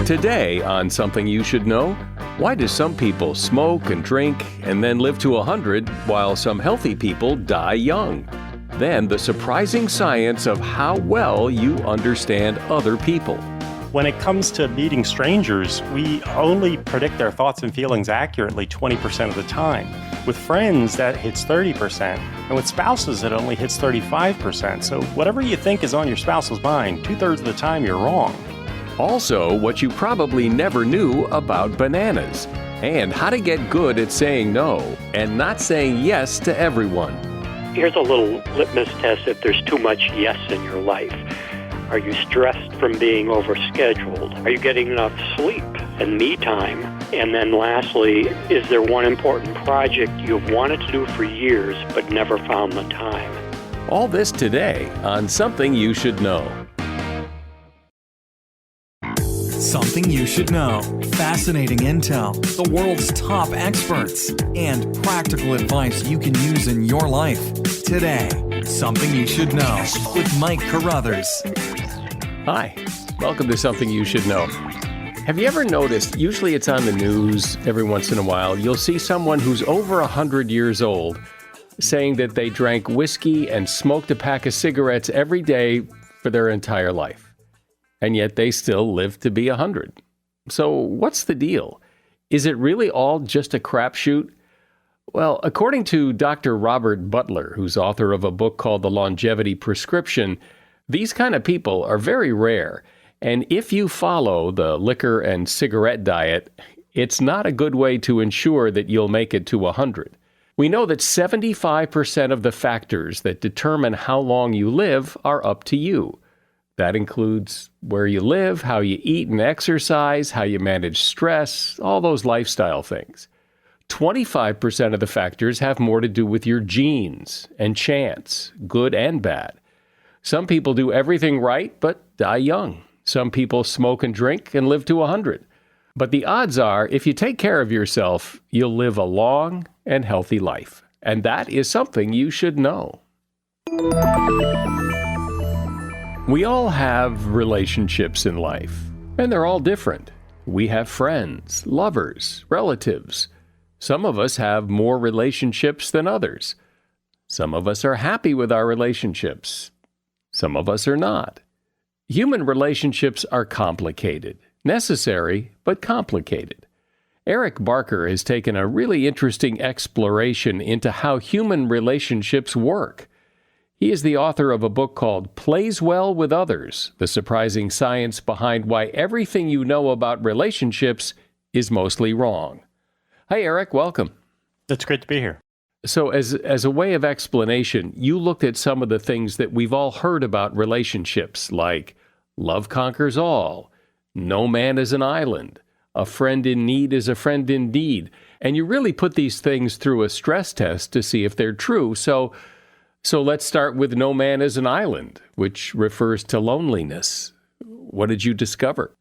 Today on Something You Should Know, why do some people smoke and drink and then live to 100 while some healthy people die young? Then the surprising science of how well you understand other people. When it comes to meeting strangers, we only predict their thoughts and feelings accurately 20% of the time. With friends, that hits 30%, and with spouses, it only hits 35%. So whatever you think is on your spouse's mind, 2/3 of the time you're wrong. Also, what you probably never knew about bananas, and how to get good at saying no and not saying yes to everyone. Here's a little litmus test if there's too much yes in your life. Are you stressed from being overscheduled? Are you getting enough sleep and me time? And then lastly, is there one important project you've wanted to do for years but never found the time? All this today on Something You Should Know. Something you should know. Fascinating intel, the world's top experts, and practical advice you can use in your life. Today, Something You Should Know with Mike Carruthers. Hi, welcome to Something You Should Know. Have you ever noticed, usually it's on the news every once in a while, you'll see someone who's over 100 years old saying that they drank whiskey and smoked a pack of cigarettes every day for their entire life. And yet they still live to be 100. So what's the deal? Is it really all just a crapshoot? Well, according to Dr. Robert Butler, who's author of a book called The Longevity Prescription, these kind of people are very rare. And if you follow the liquor and cigarette diet, it's not a good way to ensure that you'll make it to 100. We know that 75% of the factors that determine how long you live are up to you. That includes where you live, how you eat and exercise, how you manage stress, all those lifestyle things. 25% of the factors have more to do with your genes and chance, good and bad. Some people do everything right, but die young. Some people smoke and drink and live to 100. But the odds are, if you take care of yourself, you'll live a long and healthy life. And that is something you should know. We all have relationships in life, and they're all different. We have friends, lovers, relatives. Some of us have more relationships than others. Some of us are happy with our relationships. Some of us are not. Human relationships are complicated, necessary, but complicated. Eric Barker has taken a really interesting exploration into how human relationships work. He is the author of a book called Plays Well with Others, the surprising science behind why everything you know about relationships is mostly wrong. Hi, Eric. Welcome. It's great to be here. So as a way of explanation, you looked at some of the things that we've all heard about relationships, like love conquers all, no man is an island, a friend in need is a friend indeed. And you really put these things through a stress test to see if they're true. So let's start with no man is an island, which refers to loneliness. What did you discover?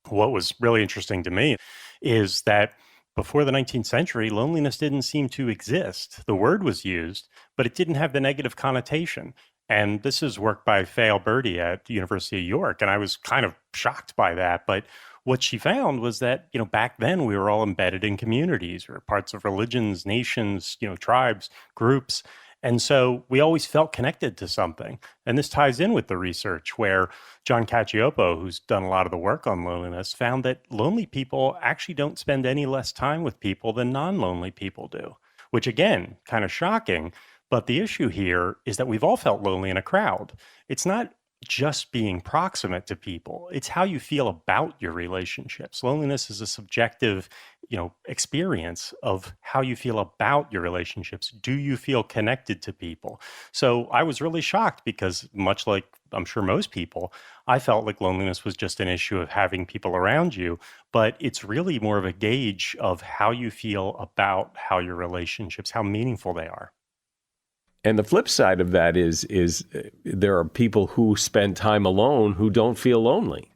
What was really interesting to me is that before the 19th century, loneliness didn't seem to exist. The word was used, but it didn't have the negative connotation. And this is work by Faye Alberti at the University of York, and I was kind of shocked by that. But what she found was that, back then we were all embedded in communities or parts of religions, nations, tribes, groups. And so we always felt connected to something. And this ties in with the research where John Cacioppo, who's done a lot of the work on loneliness, found that lonely people actually don't spend any less time with people than non-lonely people do, which again, kind of shocking. But the issue here is that we've all felt lonely in a crowd. It's not just being proximate to people. It's how you feel about your relationships. Loneliness is a subjective, experience of how you feel about your relationships. Do you feel connected to people? So I was really shocked because much like I'm sure most people, I felt like loneliness was just an issue of having people around you, but it's really more of a gauge of how you feel about how your relationships, how meaningful they are. And the flip side of that is there are people who spend time alone who don't feel lonely.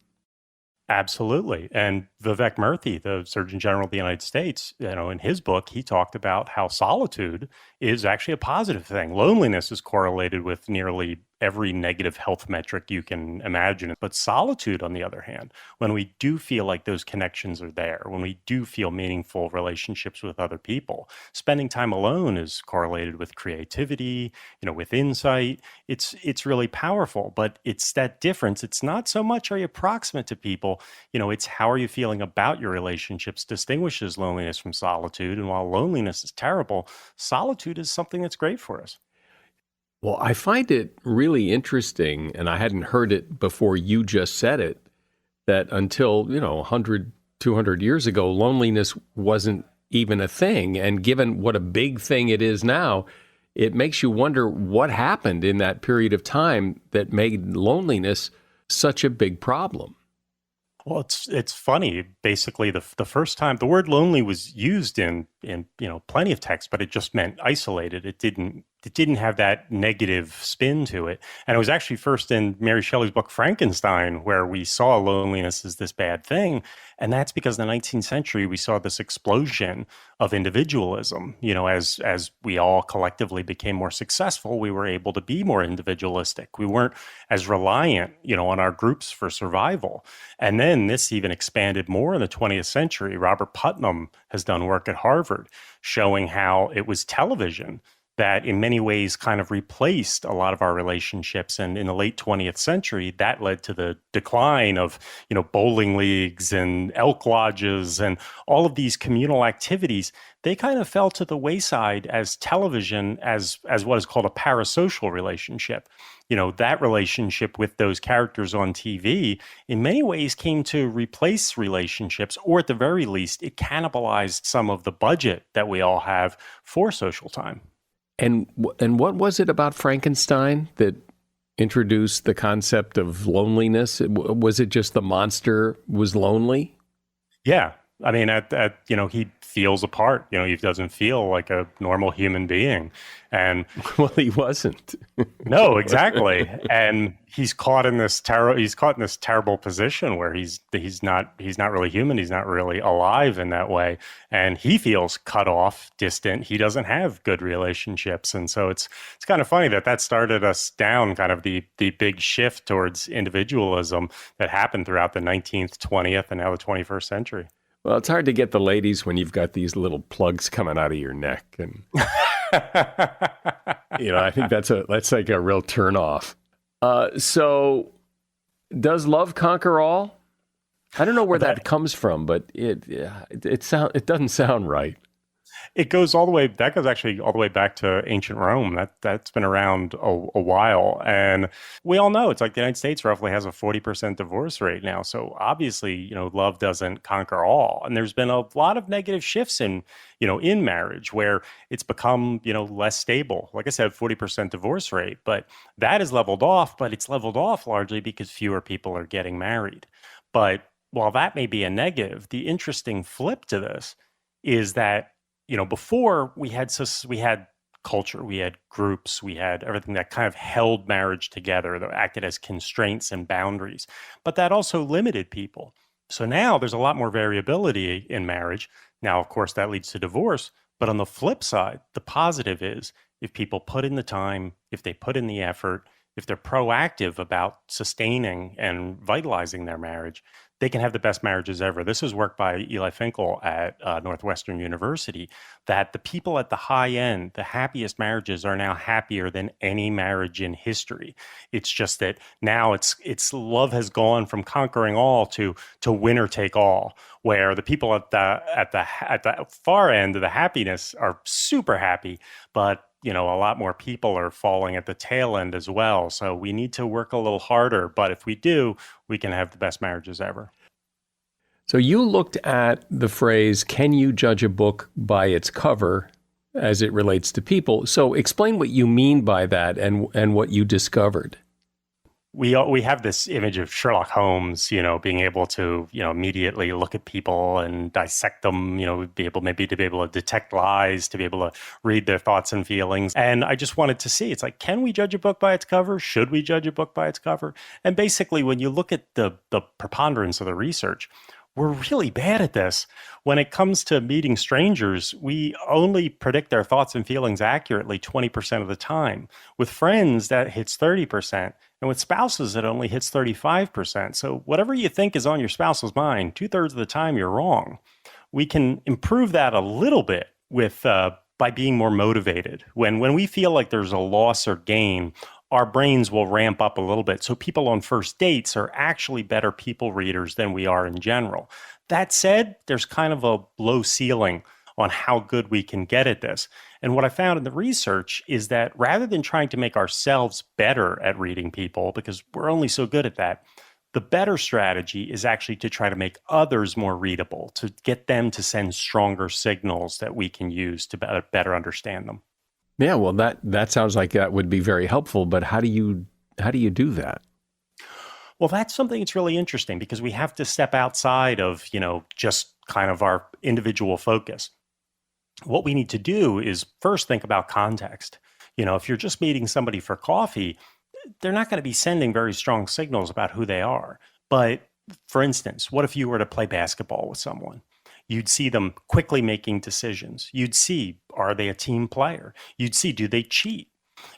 Absolutely. And Vivek Murthy, the Surgeon General of the United States, in his book, he talked about how solitude is actually a positive thing. Loneliness is correlated with nearly every negative health metric you can imagine. But solitude, on the other hand, when we do feel like those connections are there, when we do feel meaningful relationships with other people, spending time alone is correlated with creativity, with insight. It's really powerful, but it's that difference. It's not so much are you proximate to people, it's how are you feeling about your relationships distinguishes loneliness from solitude. And while loneliness is terrible, solitude is something that's great for us. Well, I find it really interesting, and I hadn't heard it before you just said it, that until, 100, 200 years ago, loneliness wasn't even a thing. And given what a big thing it is now, it makes you wonder what happened in that period of time that made loneliness such a big problem. Well, it's funny. Basically, the first time the word lonely was used in plenty of texts, but it just meant isolated. It didn't have that negative spin to it. And it was actually first in Mary Shelley's book Frankenstein where we saw loneliness as this bad thing. And that's because in the 19th century we saw this explosion of individualism. As we all collectively became more successful, we were able to be more individualistic. We weren't as reliant, on our groups for survival. And then this even expanded more in the 20th century. Robert Putnam has done work at Harvard showing how it was television that in many ways kind of replaced a lot of our relationships. And in the late 20th century, that led to the decline of, bowling leagues and elk lodges and all of these communal activities. They kind of fell to the wayside as television, as what is called a parasocial relationship. That relationship with those characters on TV in many ways came to replace relationships, or at the very least, it cannibalized some of the budget that we all have for social time. And what was it about Frankenstein that introduced the concept of loneliness? Was it just the monster was lonely? Yeah. I mean, he feels apart. He doesn't feel like a normal human being. And well, he wasn't. No, exactly. And he's caught in this terrible position where he's not really human. He's not really alive in that way. And he feels cut off, distant. He doesn't have good relationships. And so it's kind of funny that started us down kind of the big shift towards individualism that happened throughout the 19th, 20th, and now the 21st century. Well, it's hard to get the ladies when you've got these little plugs coming out of your neck, and I think that's like a real turnoff. So, does love conquer all? I don't know where that comes from, but it doesn't sound right. It goes that goes actually all the way back to ancient Rome. That's been around a while. And we all know it's like the United States roughly has a 40% divorce rate now. So obviously, love doesn't conquer all. And there's been a lot of negative shifts in marriage where it's become, less stable. Like I said, 40% divorce rate, but that has leveled off, but it's leveled off largely because fewer people are getting married. But while that may be a negative, the interesting flip to this is that before we had culture, we had groups, we had everything that kind of held marriage together, that acted as constraints and boundaries, but that also limited people. So now there's a lot more variability in marriage. Now, of course, that leads to divorce. But on the flip side, the positive is if people put in the time, if they put in the effort, if they're proactive about sustaining and vitalizing their marriage, they can have the best marriages ever. This is work by Eli Finkel at Northwestern University, that the people at the high end, the happiest marriages are now happier than any marriage in history. It's just that now it's love has gone from conquering all to winner take all, where the people at the far end of the happiness are super happy, but a lot more people are falling at the tail end as well. So we need to work a little harder. But if we do, we can have the best marriages ever. So you looked at the phrase, can you judge a book by its cover as it relates to people? So explain what you mean by that and what you discovered. We have this image of Sherlock Holmes, being able to, immediately look at people and dissect them, be able to detect lies, to be able to read their thoughts and feelings. And I just wanted to see, it's like, can we judge a book by its cover? Should we judge a book by its cover? And basically, when you look at the preponderance of the research, we're really bad at this. When it comes to meeting strangers, we only predict their thoughts and feelings accurately 20% of the time. With friends, that hits 30%. And with spouses, it only hits 35%. So whatever you think is on your spouse's mind, 2/3 of the time you're wrong. We can improve that a little bit with by being more motivated. When we feel like there's a loss or gain, our brains will ramp up a little bit. So people on first dates are actually better people readers than we are in general. That said, there's kind of a low ceiling on how good we can get at this. And what I found in the research is that rather than trying to make ourselves better at reading people, because we're only so good at that, the better strategy is actually to try to make others more readable, to get them to send stronger signals that we can use to better understand them. Yeah, well, that sounds like that would be very helpful, but how do you do that? Well, that's something that's really interesting because we have to step outside of, just kind of our individual focus. What we need to do is first think about context. If you're just meeting somebody for coffee, they're not going to be sending very strong signals about who they are. But for instance, what if you were to play basketball with someone? You'd see them quickly making decisions. You'd see, are they a team player? You'd see, do they cheat?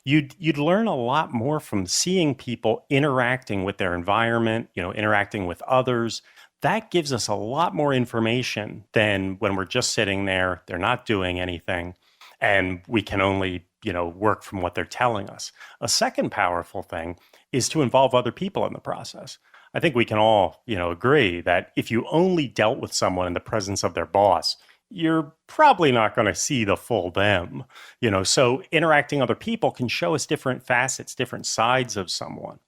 You'd learn a lot more from seeing people interacting with their environment, interacting with others. That gives us a lot more information than when we're just sitting there, they're not doing anything, and we can only, work from what they're telling us. A second powerful thing is to involve other people in the process. I think we can all, agree that if you only dealt with someone in the presence of their boss, you're probably not going to see the full them. So interacting other people can show us different facets, different sides of someone.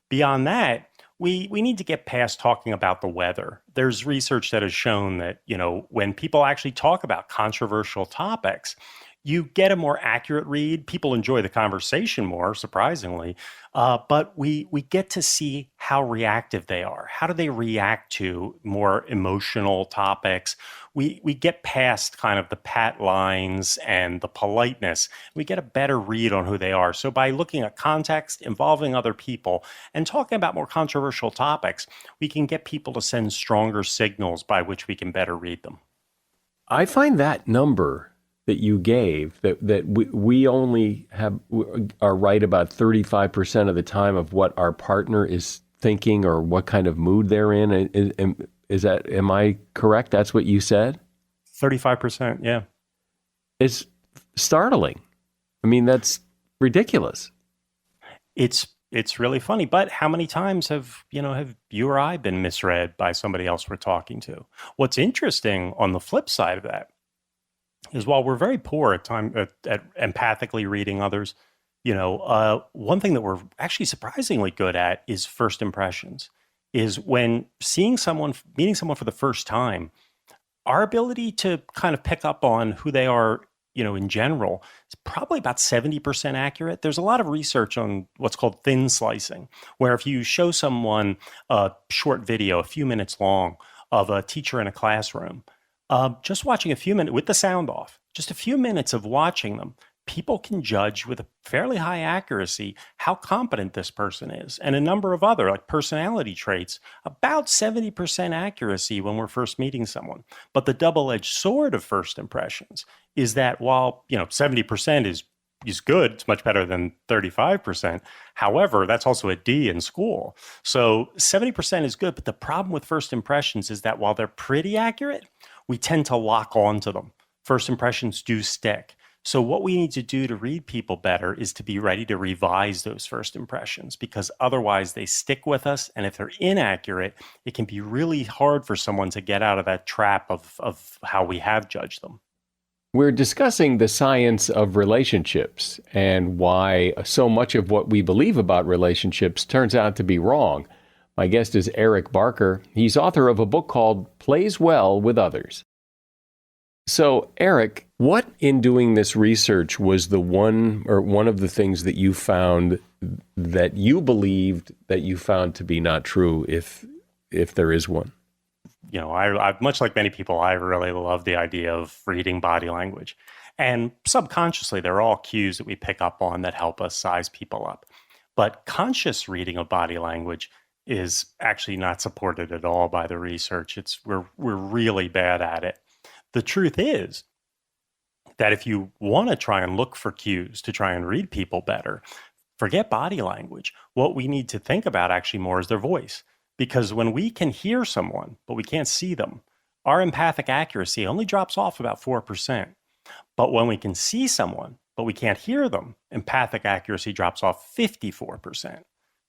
Beyond that, we need to get past talking about the weather. There's research that has shown that, when people actually talk about controversial topics, you get a more accurate read. People enjoy the conversation more, surprisingly, but we get to see how reactive they are. How do they react to more emotional topics? We get past kind of the pat lines and the politeness. We get a better read on who they are. So by looking at context, involving other people, and talking about more controversial topics, we can get people to send stronger signals by which we can better read them. I find that number that you gave, that we only are right about 35% of the time of what our partner is thinking or what kind of mood they're in. Am I correct? That's what you said? 35%, yeah. It's startling. I mean, that's ridiculous. It's really funny, but how many times have you or I been misread by somebody else we're talking to? What's interesting on the flip side of that is while we're very poor at empathically reading others, one thing that we're actually surprisingly good at is first impressions. Is when meeting someone for the first time, our ability to kind of pick up on who they are, in general, is probably about 70% accurate. There's a lot of research on what's called thin slicing, where if you show someone a short video, a few minutes long, of a teacher in a classroom, just watching a few minutes with the sound off, just a few minutes of watching them, people can judge with a fairly high accuracy how competent this person is. And a number of other, like personality traits, about 70% accuracy when we're first meeting someone. But the double-edged sword of first impressions is that while, 70% is good, it's much better than 35%. However, that's also a D in school. So 70% is good, but the problem with first impressions is that while they're pretty accurate, we tend to lock onto them. First impressions do stick. So what we need to do to read people better is to be ready to revise those first impressions, because otherwise they stick with us. And if they're inaccurate, it can be really hard for someone to get out of that trap of how we have judged them. We're discussing the science of relationships and why so much of what we believe about relationships turns out to be wrong. My guest is Eric Barker. He's author of a book called Plays Well with Others. So, Eric, what in doing this research was one of the things that you found that you believed that you found to be not true, if there is one? I much like many people, I really love the idea of reading body language. And subconsciously, there are all cues that we pick up on that help us size people up. But conscious reading of body language is actually not supported at all by the research. We're really bad at it. The truth is that if you want to try and look for cues to try and read people better, forget body language. What we need to think about actually more is their voice. Because when we can hear someone, but we can't see them, our empathic accuracy only drops off about 4%. But when we can see someone, but we can't hear them, empathic accuracy drops off 54%.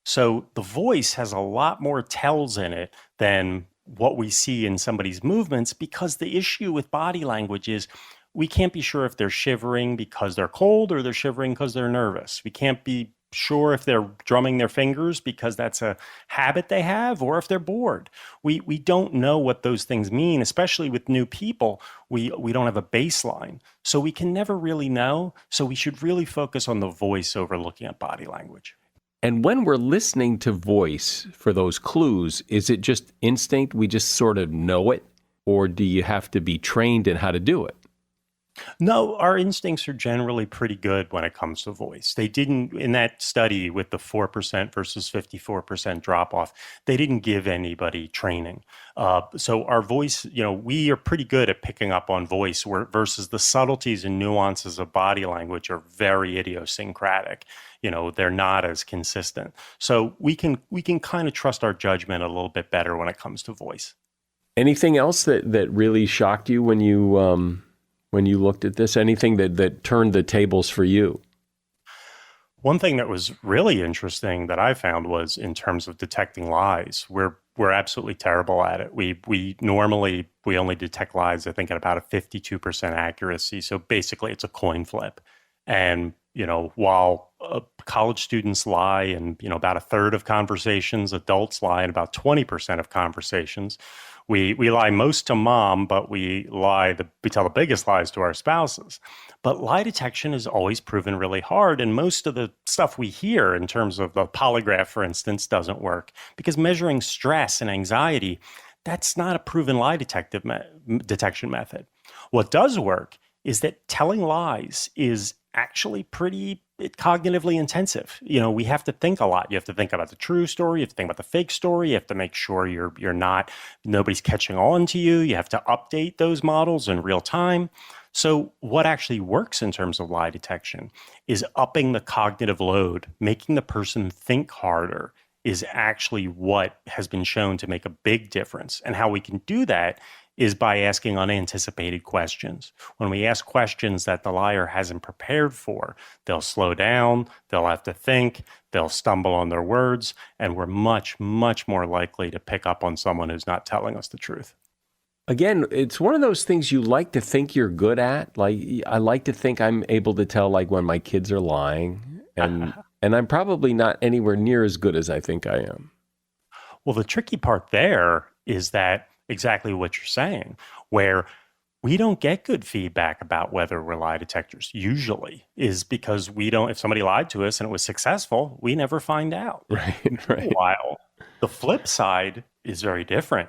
So the voice has a lot more tells in it than what we see in somebody's movements, because the issue with body language is we can't be sure if they're shivering because they're cold or they're shivering because they're nervous. We can't be sure if they're drumming their fingers because that's a habit they have, or if they're bored. We don't know what those things mean, especially with new people. We don't have a baseline. So we can never really know. So we should really focus on the voice over looking at body language. And when we're listening to voice for those clues, is it just instinct? We just sort of know it? Or do you have to be trained in how to do it? No, our instincts are generally pretty good when it comes to voice. They didn't, in that study with the 4% versus 54% drop off, they didn't give anybody training. So our voice, we are pretty good at picking up on voice versus the subtleties and nuances of body language are very idiosyncratic. They're not as consistent. So we can kind of trust our judgment a little bit better when it comes to voice. Anything else that really shocked you when you looked at this? Anything that turned the tables for you? One thing that was really interesting that I found was in terms of detecting lies. We're absolutely terrible at it. We normally only detect lies, I think, at about a 52% accuracy. So basically it's a coin flip. And while college students lie in about a third of conversations, adults lie in about 20% of conversations. We lie most to mom, but we tell the biggest lies to our spouses. But lie detection is always proven really hard, and most of the stuff we hear in terms of the polygraph, for instance, doesn't work because measuring stress and anxiety, that's not a proven lie detection method. What does work is that telling lies is actually pretty cognitively intensive. We have to think a lot. You have to think about the true story. You have to think about the fake story. You have to make sure nobody's catching on to you. You have to update those models in real time. So what actually works in terms of lie detection is upping the cognitive load, making the person think harder is actually what has been shown to make a big difference. And how we can do that is by asking unanticipated questions. When we ask questions that the liar hasn't prepared for, they'll slow down, they'll have to think, they'll stumble on their words, and we're much, much more likely to pick up on someone who's not telling us the truth. Again, it's one of those things you like to think you're good at. Like, I like to think I'm able to tell when my kids are lying, and I'm probably not anywhere near as good as I think I am. Well, the tricky part there is that exactly what you're saying, where we don't get good feedback about whether we're lie detectors usually, is because if somebody lied to us and it was successful, we never find out. Right. While the flip side is very different.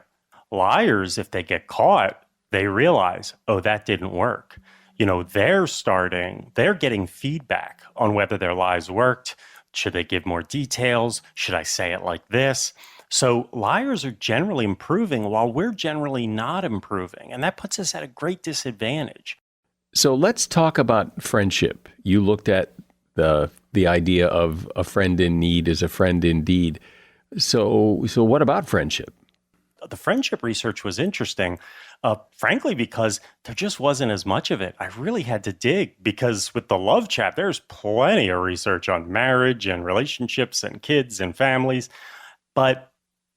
Liars, if they get caught, they realize, oh, that didn't work. They're getting feedback on whether their lies worked. Should they give more details? Should I say it like this? So liars are generally improving while we're generally not improving. And that puts us at a great disadvantage. So let's talk about friendship. You looked at the idea of a friend in need is a friend indeed. So what about friendship? The friendship research was interesting, frankly, because there just wasn't as much of it. I really had to dig because with the love chat, there's plenty of research on marriage and relationships and kids and families. But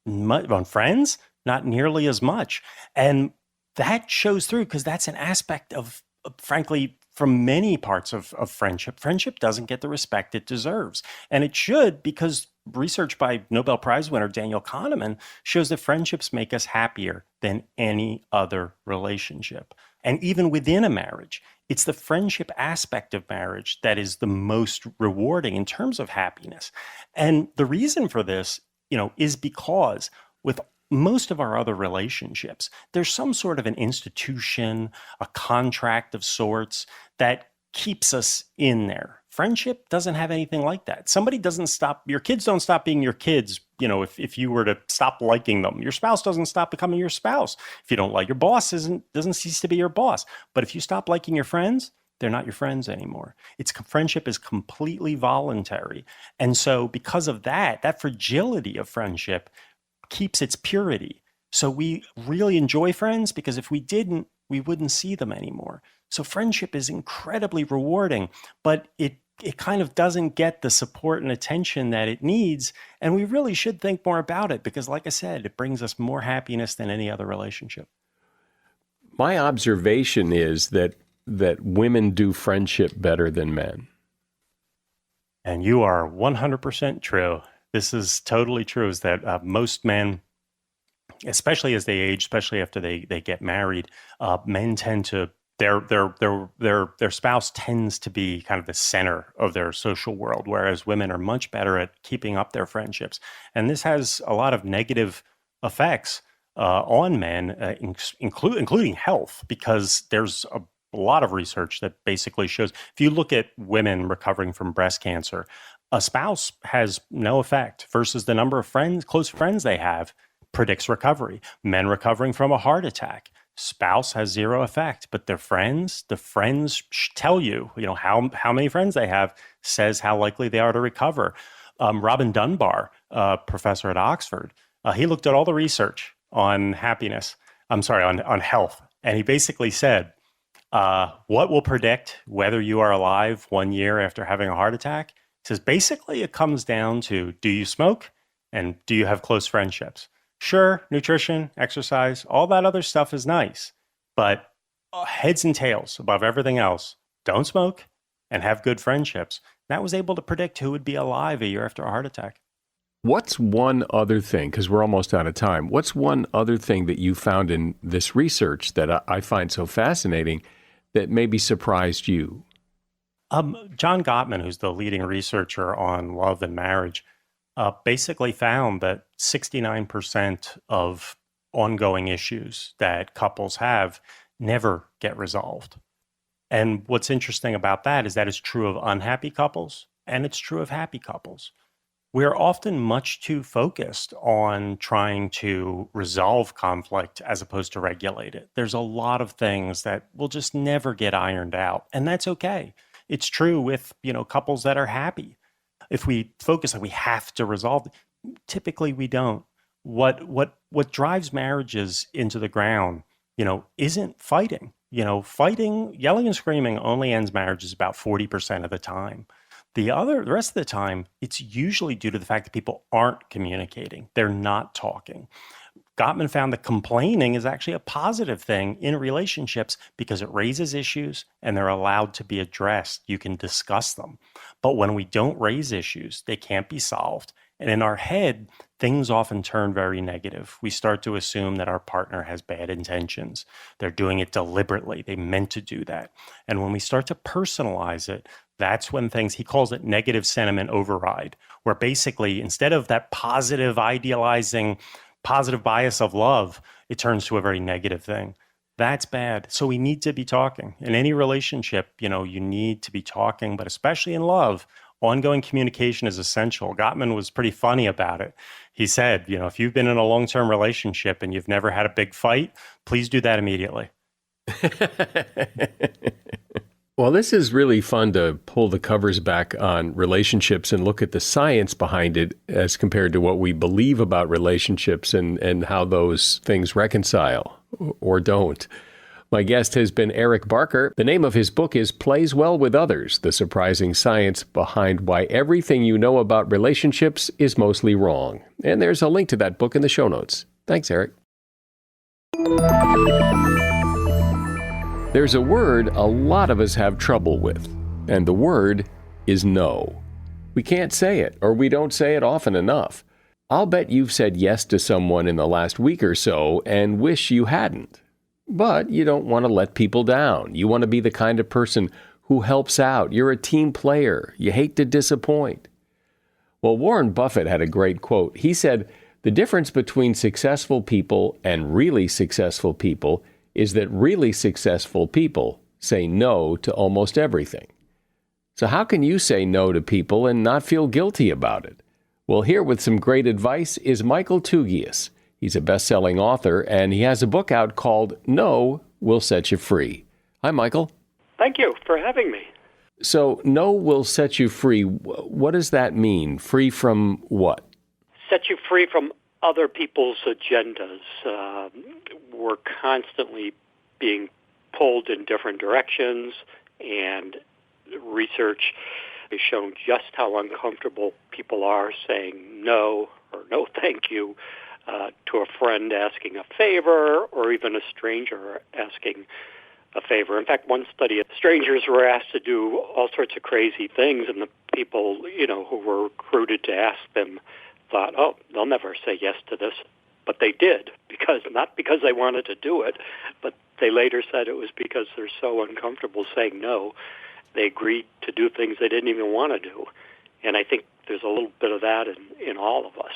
on friends, not nearly as much. And that shows through because that's an aspect of, frankly, from many parts of friendship. Friendship doesn't get the respect it deserves. And it should, because research by Nobel Prize winner Daniel Kahneman shows that friendships make us happier than any other relationship. And even within a marriage, it's the friendship aspect of marriage that is the most rewarding in terms of happiness. And the reason for this is because with most of our other relationships, there's some sort of an institution, a contract of sorts that keeps us in there Friendship doesn't have anything like that. Your kids don't stop being your kids. If you were to stop liking them, your spouse doesn't stop becoming your spouse. If you don't like your boss, doesn't cease to be your boss. But if you stop liking your friends, they're not your friends anymore. Friendship is completely voluntary. And so because of that fragility of friendship keeps its purity. So we really enjoy friends because if we didn't, we wouldn't see them anymore. So friendship is incredibly rewarding, but it kind of doesn't get the support and attention that it needs. And we really should think more about it because, like I said, it brings us more happiness than any other relationship. My observation is that women do friendship better than men. And you are 100% true. This is totally true, is that most men, especially as they age, especially after they get married, men tend to, their spouse tends to be kind of the center of their social world, whereas women are much better at keeping up their friendships. And this has a lot of negative effects on men, including health, because there's a lot of research that basically shows if you look at women recovering from breast cancer, a spouse has no effect versus the number of close friends they have predicts recovery. Men recovering from a heart attack, spouse has zero effect, but the friends tell you, how many friends they have says how likely they are to recover. Robin Dunbar, professor at Oxford, he looked at all the research on on health. And he basically said, what will predict whether you are alive 1 year after having a heart attack? He says, basically, it comes down to, do you smoke and do you have close friendships? Sure, nutrition, exercise, all that other stuff is nice, but heads and tails above everything else, don't smoke and have good friendships. That was able to predict who would be alive a year after a heart attack. What's one other thing, because we're almost out of time, what's one other thing that you found in this research that I find so fascinating that maybe surprised you? John Gottman, who's the leading researcher on love and marriage, basically found that 69% of ongoing issues that couples have never get resolved. And what's interesting about that is that it's true of unhappy couples and it's true of happy couples. We're often much too focused on trying to resolve conflict as opposed to regulate it. There's a lot of things that will just never get ironed out, and that's okay. It's true with, couples that are happy. If we focus on we have to resolve, typically we don't. What drives marriages into the ground, isn't fighting. Fighting, yelling and screaming only ends marriages about 40% of the time. The rest of the time, it's usually due to the fact that people aren't communicating. They're not talking. Gottman found that complaining is actually a positive thing in relationships because it raises issues and they're allowed to be addressed. You can discuss them. But when we don't raise issues, they can't be solved. And in our head, things often turn very negative. We start to assume that our partner has bad intentions. They're doing it deliberately. They meant to do that. And when we start to personalize it, that's when he calls it negative sentiment override, where basically instead of that positive, idealizing, positive bias of love, it turns to a very negative thing. That's bad. So we need to be talking. In any relationship, you need to be talking, but especially in love, ongoing communication is essential. Gottman was pretty funny about it. He said, if you've been in a long-term relationship and you've never had a big fight, please do that immediately. Well, this is really fun to pull the covers back on relationships and look at the science behind it as compared to what we believe about relationships and how those things reconcile or don't. My guest has been Eric Barker. The name of his book is Plays Well with Others, The Surprising Science Behind Why Everything You Know About Relationships is Mostly Wrong. And there's a link to that book in the show notes. Thanks, Eric. There's a word a lot of us have trouble with, and the word is no. We can't say it, or we don't say it often enough. I'll bet you've said yes to someone in the last week or so and wish you hadn't. But you don't want to let people down. You want to be the kind of person who helps out. You're a team player. You hate to disappoint. Well, Warren Buffett had a great quote. He said, "The difference between successful people and really successful people is that really successful people say no to almost everything." So how can you say no to people and not feel guilty about it? Well, here with some great advice is Michael Tugias. He's a best-selling author, and he has a book out called No Will Set You Free. Hi, Michael. Thank you for having me. So, no will set you free. What does that mean? Free from what? Set you free from other people's agendas. We're constantly being pulled in different directions, and research has shown just how uncomfortable people are saying no or no thank you to a friend asking a favor, or even a stranger asking a favor. In fact, one study, strangers were asked to do all sorts of crazy things, and the people, who were recruited to ask them thought, oh, they'll never say yes to this. But they did, not because they wanted to do it, but they later said it was because they're so uncomfortable saying no, they agreed to do things they didn't even want to do. And I think there's a little bit of that in all of us.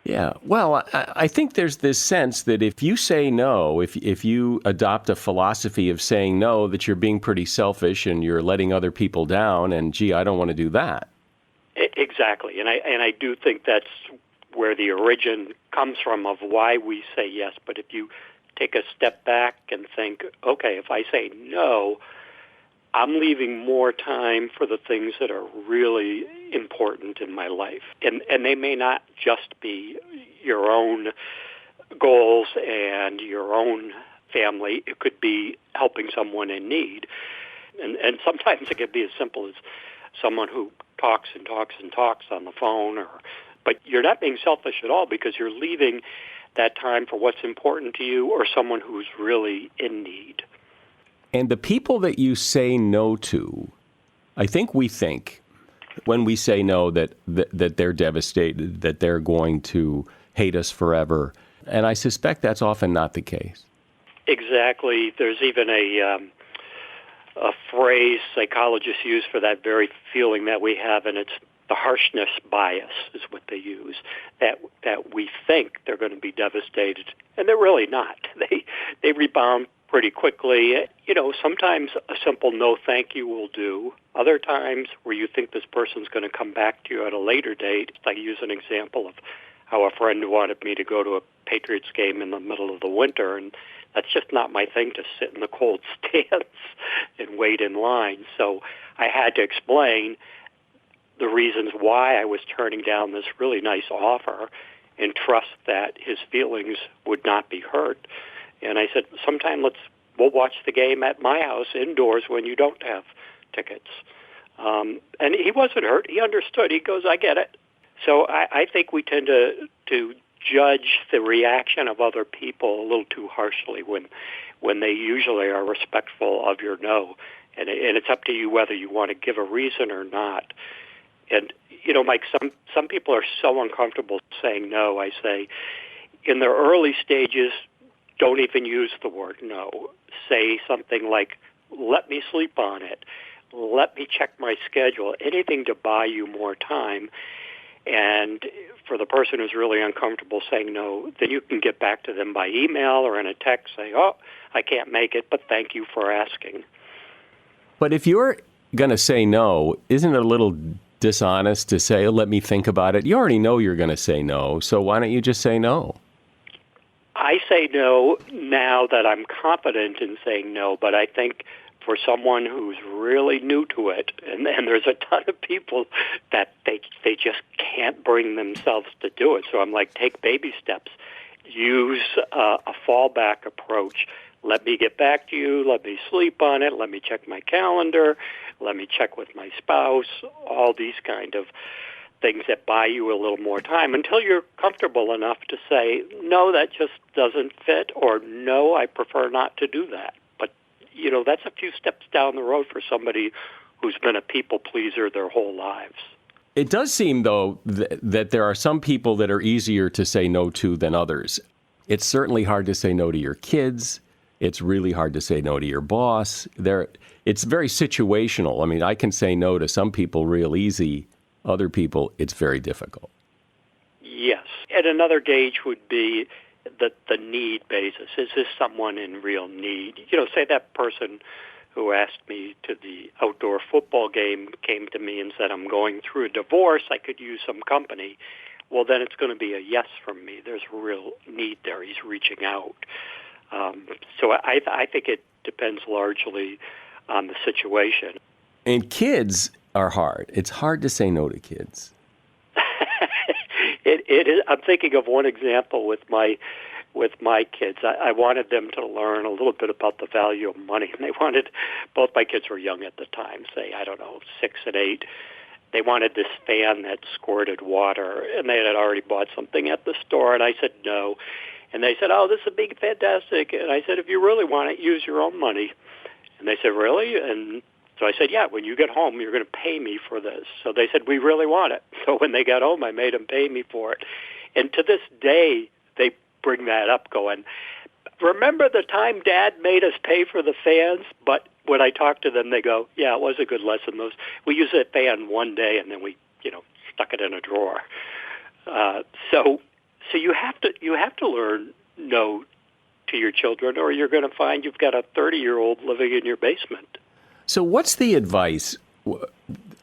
Yeah, well, I think there's this sense that if you say no, if you adopt a philosophy of saying no, that you're being pretty selfish and you're letting other people down, and gee, I don't want to do that. Exactly, and I do think that's where the origin comes from of why we say yes. But if you take a step back and think, okay, if I say no, I'm leaving more time for the things that are really important in my life. And they may not just be your own goals and your own family. It could be helping someone in need. And sometimes it can be as simple as someone who talks and talks and talks on the phone. But you're not being selfish at all, because you're leaving that time for what's important to you or someone who's really in need. And the people that you say no to, I think we think when we say no that they're devastated, that they're going to hate us forever. And I suspect that's often not the case. Exactly. There's even a phrase psychologists use for that very feeling that we have, and it's the harshness bias is what they use, that we think they're going to be devastated, and they're really not. They rebound pretty quickly. Sometimes a simple no thank you will do. Other times where you think this person's going to come back to you at a later date. I use an example of how a friend wanted me to go to a Patriots game in the middle of the winter, and that's just not my thing, to sit in the cold stands and wait in line. So I had to explain the reasons why I was turning down this really nice offer and trust that his feelings would not be hurt. And I said, sometime we'll watch the game at my house indoors when you don't have tickets. And he wasn't hurt. He understood. He goes, I get it. So I think we tend to judge the reaction of other people a little too harshly when they usually are respectful of your no. And it's up to you whether you want to give a reason or not. And, Mike, some people are so uncomfortable saying no. I say, in their early stages, don't even use the word no. Say something like, let me sleep on it. Let me check my schedule. Anything to buy you more time. And for the person who's really uncomfortable saying no, then you can get back to them by email or in a text saying, oh, I can't make it, but thank you for asking. But if you're going to say no, isn't it a little dishonest to say, let me think about it? You already know you're going to say no, so why don't you just say no? I say no now that I'm confident in saying no, but I think for someone who's really new to it, and there's a ton of people that they just can't bring themselves to do it. So I'm like, take baby steps. Use a fallback approach. Let me get back to you. Let me sleep on it. Let me check my calendar. Let me check with my spouse. All these kind of things that buy you a little more time until you're comfortable enough to say, no, that just doesn't fit, or no, I prefer not to do that. But, that's a few steps down the road for somebody who's been a people pleaser their whole lives. It does seem, though, that there are some people that are easier to say no to than others. It's certainly hard to say no to your kids. It's really hard to say no to your boss. It's very situational. I mean, I can say no to some people real easy. Other people, it's very difficult. Yes. And another gauge would be the need basis. Is this someone in real need? Say that person who asked me to the outdoor football game came to me and said, I'm going through a divorce, I could use some company. Well, then it's going to be a yes from me. There's a real need there. He's reaching out. So I think it depends largely on the situation. And kids are hard. It's hard to say no to kids. It is. I'm thinking of one example with my kids. I wanted them to learn a little bit about the value of money, and both my kids were young at the time, say, 6 and 8. They wanted this fan that squirted water, and they had already bought something at the store, and I said no. And they said, oh, this would be fantastic. And I said, if you really want it, use your own money. And they said, really? And so I said, yeah, when you get home, you're going to pay me for this. So they said, we really want it. So when they got home, I made them pay me for it. And to this day, they bring that up going, remember the time Dad made us pay for the fans? But when I talk to them, they go, yeah, it was a good lesson. We used that fan one day, and then we, stuck it in a drawer. So you have to learn no to your children, or you're going to find you've got a 30-year-old living in your basement. So what's the advice?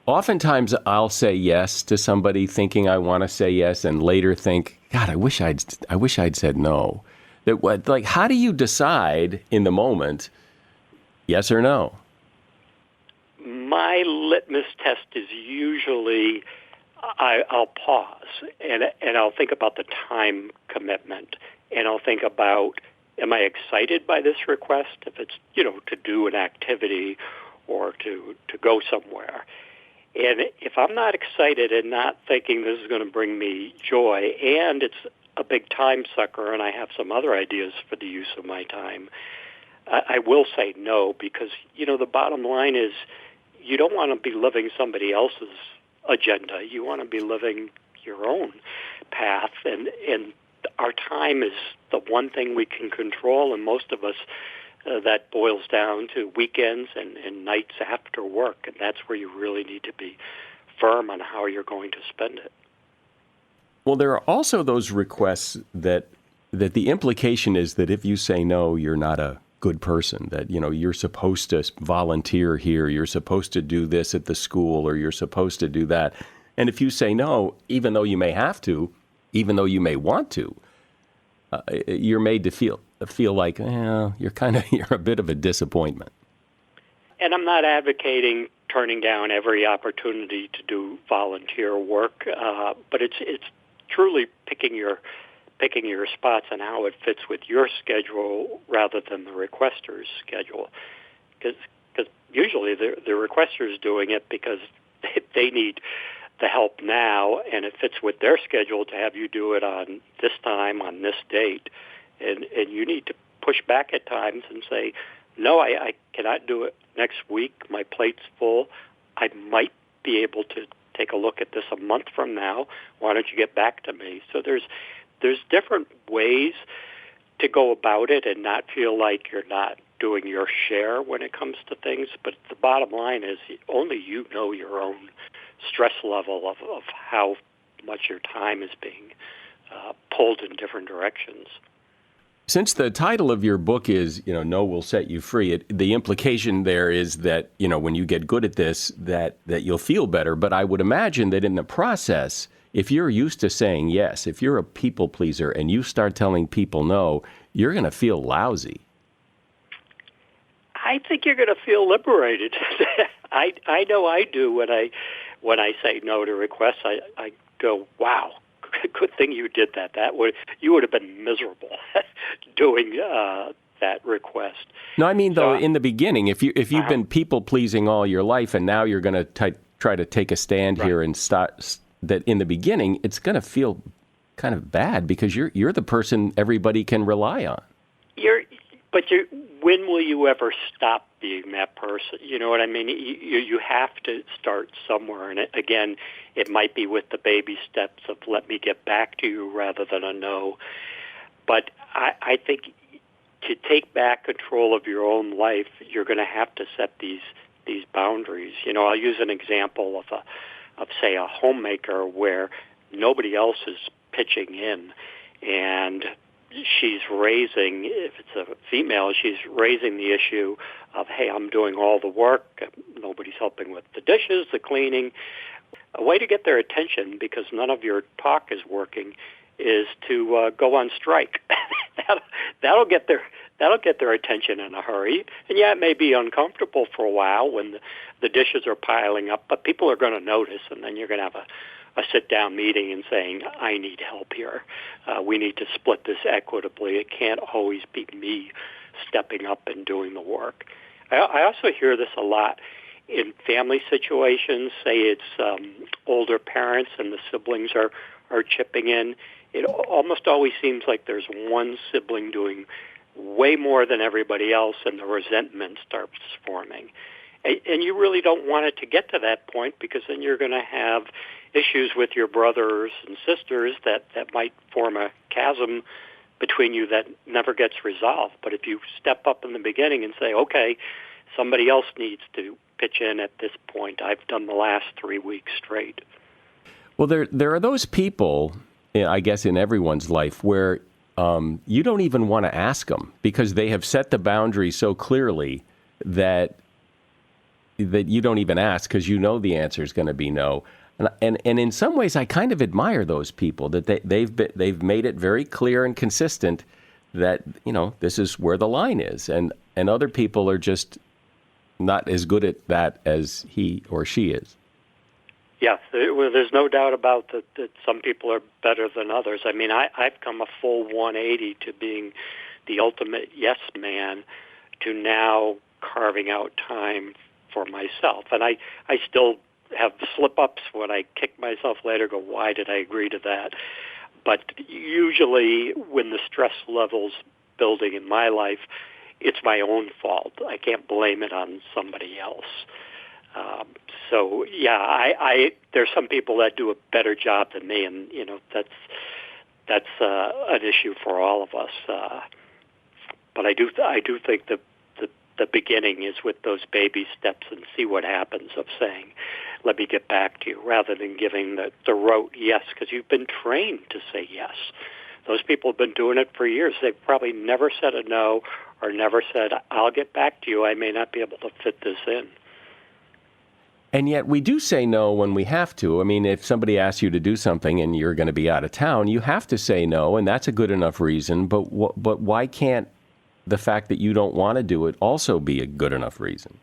Oftentimes I'll say yes to somebody thinking I want to say yes, and later think, God, I wish I'd said no. How do you decide in the moment, yes or no? My litmus test is usually I'll pause and I'll think about the time commitment, and I'll think about, am I excited by this request? If it's, to do an activity or to go somewhere. And if I'm not excited and not thinking this is going to bring me joy, and it's a big time sucker and I have some other ideas for the use of my time, I will say no, because, the bottom line is you don't want to be living somebody else's agenda. You want to be living your own path, and our time is the one thing we can control, and most of us, that boils down to weekends and nights after work, and that's where you really need to be firm on how you're going to spend it. Well, there are also those requests that the implication is that if you say no, you're not a good person, that, you're supposed to volunteer here, you're supposed to do this at the school, or you're supposed to do that. And if you say no, even though you may have to, even though you may want to, you're made to feel like you're a bit of a disappointment. And I'm not advocating turning down every opportunity to do volunteer work, but it's truly picking your spots and how it fits with your schedule rather than the requester's schedule. Because usually the requester's doing it because they need the help now, and it fits with their schedule to have you do it on this time, on this date. And you need to push back at times and say, no, I cannot do it next week. My plate's full. I might be able to take a look at this a month from now. Why don't you get back to me? So there's different ways to go about it and not feel like you're not doing your share when it comes to things. But the bottom line is only you know your own stress level of how much your time is being pulled in different directions. Since the title of your book is, No Will Set You Free, the implication there is that, when you get good at this, that you'll feel better. But I would imagine that in the process, if you're used to saying yes, if you're a people pleaser and you start telling people no, you're going to feel lousy. I think you're going to feel liberated. I know I do when I say no to requests. I go, wow. Good thing you did that. You would have been miserable doing that request. No, I mean, though, in the beginning, if you've been people pleasing all your life, and now you're going to try to take a stand here and start, that in the beginning it's going to feel kind of bad because you're the person everybody can rely on. When will you ever stop being that person? You know what I mean? You have to start somewhere. And again, it might be with the baby steps of let me get back to you rather than a no. But I think to take back control of your own life, you're going to have to set these boundaries. I'll use an example of say a homemaker where nobody else is pitching in, and she's raising, if it's a female, she's raising the issue of, hey, I'm doing all the work, nobody's helping with the dishes, the cleaning. A way to get their attention, because none of your talk is working, is to go on strike. that'll get their attention in a hurry. And yeah, it may be uncomfortable for a while when the dishes are piling up, but people are going to notice, and then you're going to have a sit-down meeting and saying, I need help here. We need to split this equitably. It can't always be me stepping up and doing the work. I also hear this a lot in family situations. Say it's older parents and the siblings are chipping in. It almost always seems like there's one sibling doing way more than everybody else, and the resentment starts forming. And you really don't want it to get to that point, because then you're going to have issues with your brothers and sisters that might form a chasm between you that never gets resolved. But if you step up in the beginning and say, okay, somebody else needs to pitch in at this point. I've done the last 3 weeks straight. Well, there are those people, I guess, in everyone's life where you don't even want to ask them, because they have set the boundary so clearly that you don't even ask, because you know the answer is going to be no. And in some ways, I kind of admire those people that they've made it very clear and consistent that, you know, this is where the line is, and other people are just not as good at that as he or she is. Yes, there's no doubt about that some people are better than others. I mean, I've come a full 180 to being the ultimate yes man, to now carving out time for myself. And I still have slip-ups when I kick myself later, go, why did I agree to that? But usually when the stress level's building in my life, it's my own fault. I can't blame it on somebody else. So yeah, there's some people that do a better job than me, and you know that's an issue for all of us. But I do think the beginning is with those baby steps, and see what happens, of saying, let me get back to you, rather than giving the rote yes, because you've been trained to say yes. Those people have been doing it for years. They've probably never said a no, or never said, I'll get back to you. I may not be able to fit this in. And yet we do say no when we have to. I mean, if somebody asks you to do something and you're going to be out of town, you have to say no, and that's a good enough reason. But why can't the fact that you don't want to do it also be a good enough reason?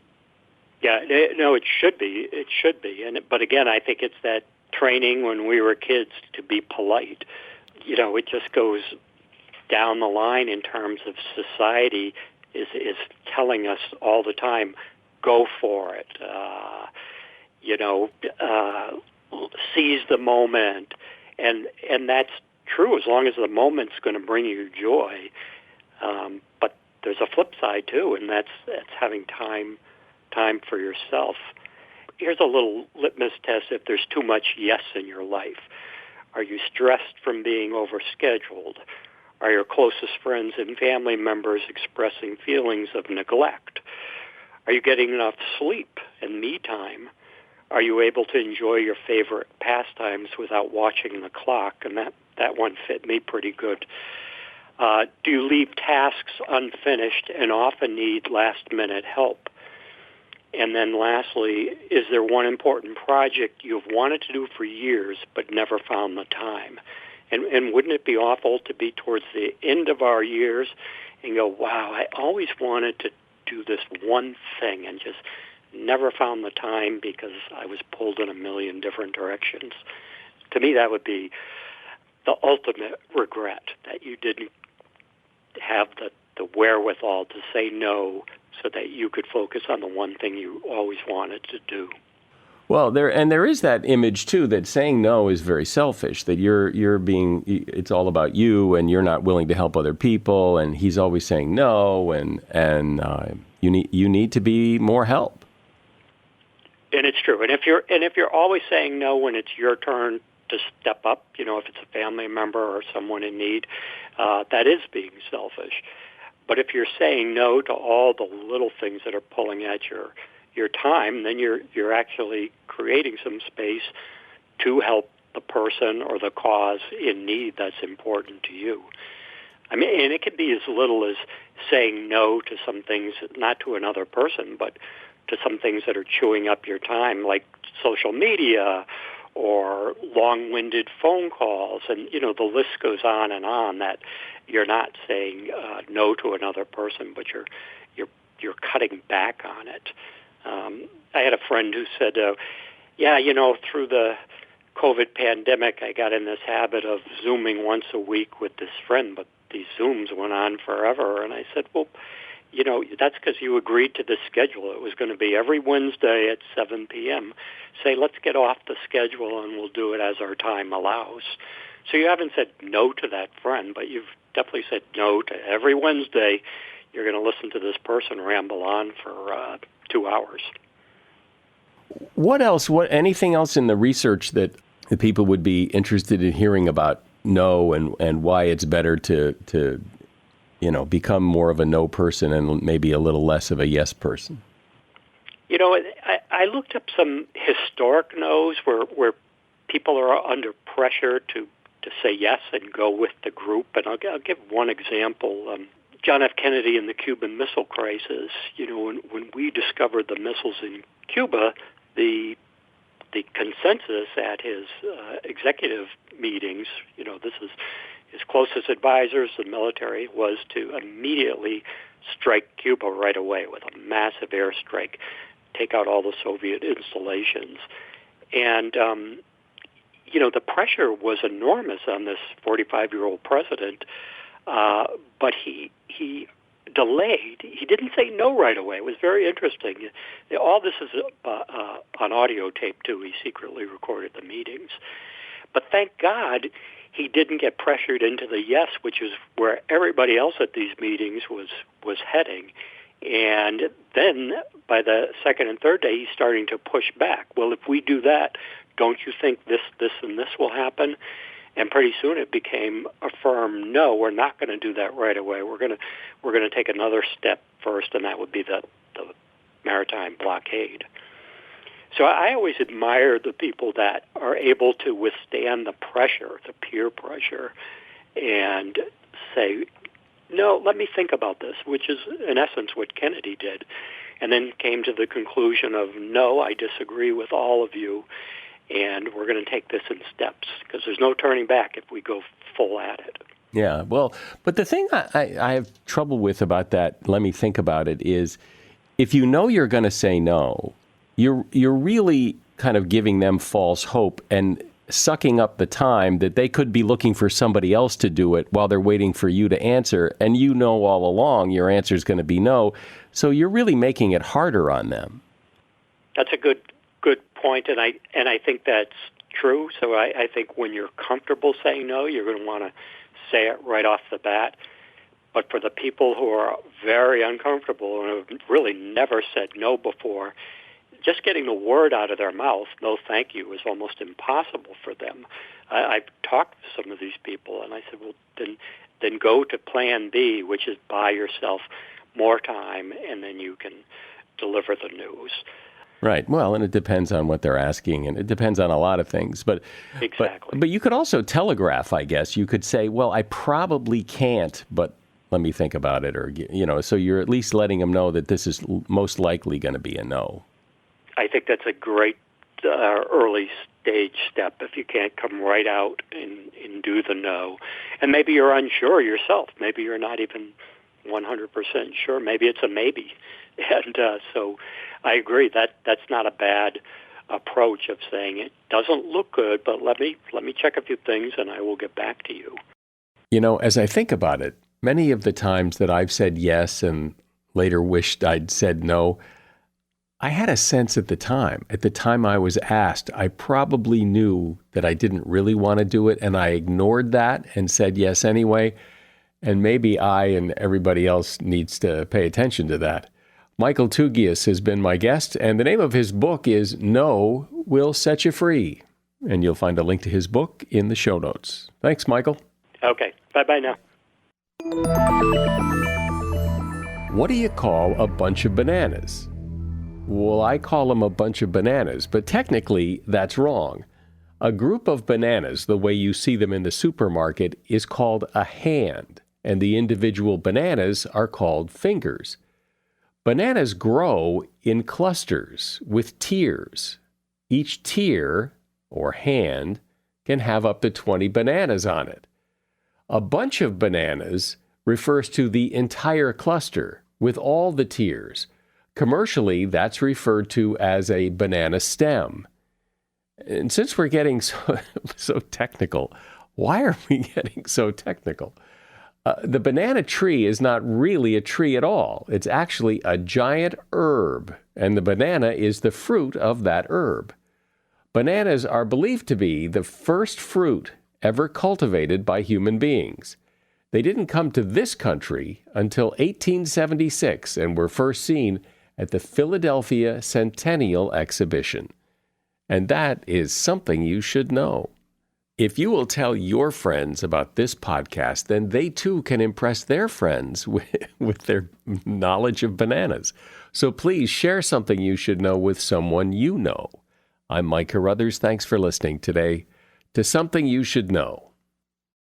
Yeah, no, it should be. It should be. But again, I think it's that training when we were kids to be polite. You know, it just goes down the line in terms of society is telling us all the time, go for it. Seize the moment, and that's true as long as the moment's going to bring you joy. But there's a flip side too, and that's having time for yourself. Here's a little litmus test if there's too much yes in your life. Are you stressed from being overscheduled? Are your closest friends and family members expressing feelings of neglect? Are you getting enough sleep and me time? Are you able to enjoy your favorite pastimes without watching the clock? And that one fit me pretty good. Do you leave tasks unfinished and often need last-minute help? And then lastly, is there one important project you've wanted to do for years but never found the time? And wouldn't it be awful to be towards the end of our years and go, wow, I always wanted to do this one thing and just never found the time because I was pulled in a million different directions. To me, that would be the ultimate regret, that you didn't have the wherewithal to say no so that you could focus on the one thing you always wanted to do. Well, there is that image too that saying no is very selfish. That it's all about you, and you're not willing to help other people. And he's always saying no, and you need to be more help. And it's true. And if you're always saying no when it's your turn to step up, you know, if it's a family member or someone in need, that is being selfish. But if you're saying no to all the little things that are pulling at your time, then you're actually creating some space to help the person or the cause in need that's important to you. I mean, and it can be as little as saying no to some things, not to another person, but to some things that are chewing up your time, like social media or long-winded phone calls. And, the list goes on and on, that you're not saying no to another person, but you're cutting back on it. I had a friend who said, through the COVID pandemic, I got in this habit of Zooming once a week with this friend, but these Zooms went on forever. And I said, well, that's because you agreed to the schedule. It was going to be every Wednesday at 7 p.m. Say, let's get off the schedule and we'll do it as our time allows. So you haven't said no to that friend, but you've definitely said no to every Wednesday. You're going to listen to this person ramble on for 2 hours. What else? Anything else in the research that the people would be interested in hearing about no and why it's better to become more of a no person and maybe a little less of a yes person? I looked up some historic no's where people are under pressure to say yes and go with the group. And I'll give one example. John F. Kennedy and the Cuban Missile Crisis. When we discovered the missiles in Cuba, the consensus at his executive meetings, this is his closest advisors, the military, was to immediately strike Cuba right away with a massive airstrike, take out all the Soviet installations. And, the pressure was enormous on this 45-year-old president, but he delayed. He didn't say no right away. It was very interesting. All this is on audio tape, too. He secretly recorded the meetings. But thank God he didn't get pressured into the yes, which is where everybody else at these meetings was heading. And then by the second and third day, he's starting to push back. Well, if we do that, don't you think this, and this will happen? And pretty soon it became a firm no. We're not going to do that right away. We're going to take another step first, and that would be the maritime blockade. So I always admire the people that are able to withstand the pressure, the peer pressure, and say, no, let me think about this, which is in essence what Kennedy did, and then came to the conclusion of, no, I disagree with all of you, and we're going to take this in steps, because there's no turning back if we go full at it. Yeah, well, but the thing I have trouble with about that, let me think about it, is if you know you're going to say no, you're really kind of giving them false hope and sucking up the time that they could be looking for somebody else to do it while they're waiting for you to answer. And you know all along your answer is going to be no. So you're really making it harder on them. That's a good point, and I think that's true. So I think when you're comfortable saying no, you're going to want to say it right off the bat. But for the people who are very uncomfortable and have really never said no before, just getting the word out of their mouth, no thank you, is almost impossible for them. I've talked to some of these people, and I said, well, then go to plan B, which is buy yourself more time, and then you can deliver the news. Right. Well, and it depends on what they're asking, and it depends on a lot of things. But exactly. But you could also telegraph, I guess. You could say, well, I probably can't, but let me think about it. Or, so you're at least letting them know that this is most likely going to be a no. I think that's a great early stage step if you can't come right out and do the no. And maybe you're unsure yourself. Maybe you're not even 100% sure. Maybe it's a maybe. And so I agree that's not a bad approach of saying it doesn't look good, but let me check a few things and I will get back to you. As I think about it, many of the times that I've said yes and later wished I'd said no, I had a sense at the time I was asked, I probably knew that I didn't really want to do it, and I ignored that and said yes anyway. And maybe I and everybody else needs to pay attention to that. Michael Tugias has been my guest, and the name of his book is No Will Set You Free. And you'll find a link to his book in the show notes. Thanks, Michael. Okay. Bye-bye now. What do you call a bunch of bananas? Well, I call them a bunch of bananas, but technically that's wrong. A group of bananas, the way you see them in the supermarket, is called a hand. and the individual bananas are called fingers. Bananas grow in clusters with tiers. Each tier, or hand, can have up to 20 bananas on it. A bunch of bananas refers to the entire cluster with all the tiers. Commercially, that's referred to as a banana stem. And since we're getting so technical, why are we getting so technical? The banana tree is not really a tree at all. It's actually a giant herb, and the banana is the fruit of that herb. Bananas are believed to be the first fruit ever cultivated by human beings. They didn't come to this country until 1876 and were first seen at the Philadelphia Centennial Exhibition. And that is something you should know. If you will tell your friends about this podcast, then they too can impress their friends with their knowledge of bananas. So please share something you should know with someone you know. I'm Mike Carruthers. Thanks for listening today to Something You Should Know.